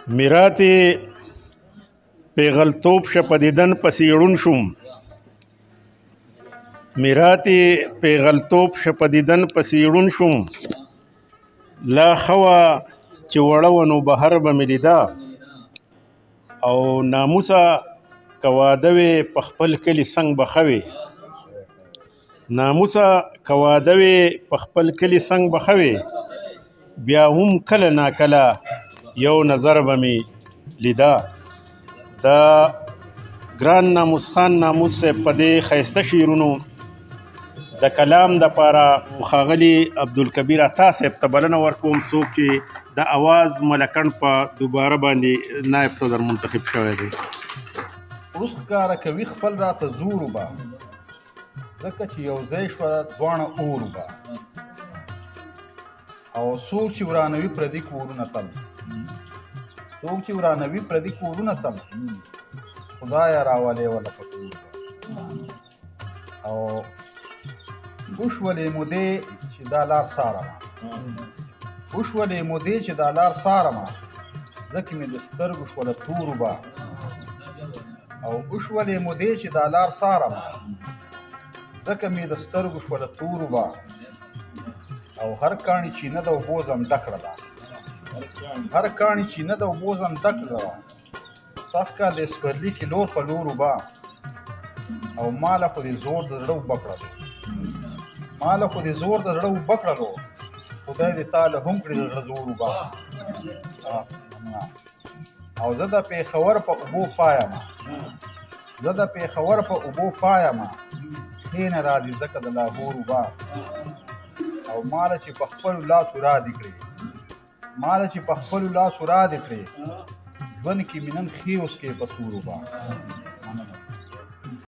میراتې پیغلتوب شه په دیدن پسې ړوند شوم میراتې پیغلتوب شه په دیدن پسې ړوند شوم لا ښه وه چې وړه وه نو بهر به مې لیده او ناموسه که واده وې په خپل کلي څنګ به ښه وې ناموسه که واده وې په خپل کلي څنګ به ښه وې بیا هم کله ناکله یو نظر به مې لیده د ګران ناموس خان ناموس صاحب په دې ښایسته شعرونو د کلام دپاره ښاغلي عبدالکبیر عطا صاحب ته بلنه ورکوم څوک چې د اواز ملکڼ په دوباره باندې نایب صدر منتخب شوی دی. اوس ښکاره کوي خپل راته زور وبه ځکه چې یو ځای شوه دواړه اور وبه او څوک چې ورانوي پردي کورونه تل څوک چې ورانوي پردي کورونه تل خدایه راولې وله په کور او وشولې مودې چې دا لار څارمه وشولې مودې چې دا لار څارمه ځکه مې د سترګو شوله تور وبه او وشولې مودې چې دا لار څارمه ځکه مې د سترګو شوله تور وبه او هر کاڼي چې نه د اوبو زمده کړله هر کاڼي چې نه د اوبو زمده کړله سږ کال د سپرلي کې لور په لور وبه او ماله خو دې زور د زړه اوبه کړلو ماله خو دې زور د زړه اوبه کړلو خدای دې تا له هم کړي د زړه زور اوبه او زه د پېښور په اوبو پایمه زه د پېښور په اوبو پایمه کښېنه راځي ځکه د لاهور اوبه او ماله چې په خپلو لاسو رادې کړې ماله چې په خپلو لاسو رادې کړې ژوند کې مې نن ښې اوس کې په سور اوبه